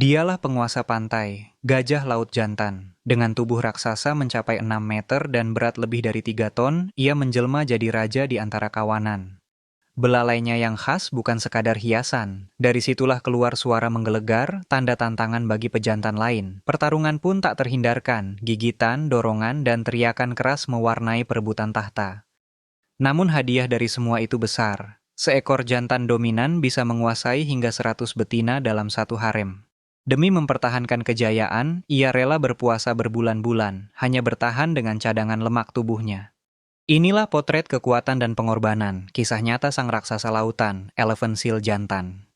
Dialah penguasa pantai, gajah laut jantan. Dengan tubuh raksasa mencapai 6 meter dan berat lebih dari 3 ton, ia menjelma jadi raja di antara kawanan. Belalainya yang khas bukan sekadar hiasan. Dari situlah keluar suara menggelegar, tanda tantangan bagi pejantan lain. Pertarungan pun tak terhindarkan, gigitan, dorongan, dan teriakan keras mewarnai perebutan tahta. Namun hadiah dari semua itu besar. Seekor jantan dominan bisa menguasai hingga 100 betina dalam satu harem. Demi mempertahankan kejayaan, ia rela berpuasa berbulan-bulan, hanya bertahan dengan cadangan lemak tubuhnya. Inilah potret kekuatan dan pengorbanan, kisah nyata sang raksasa lautan, Elephant Seal jantan.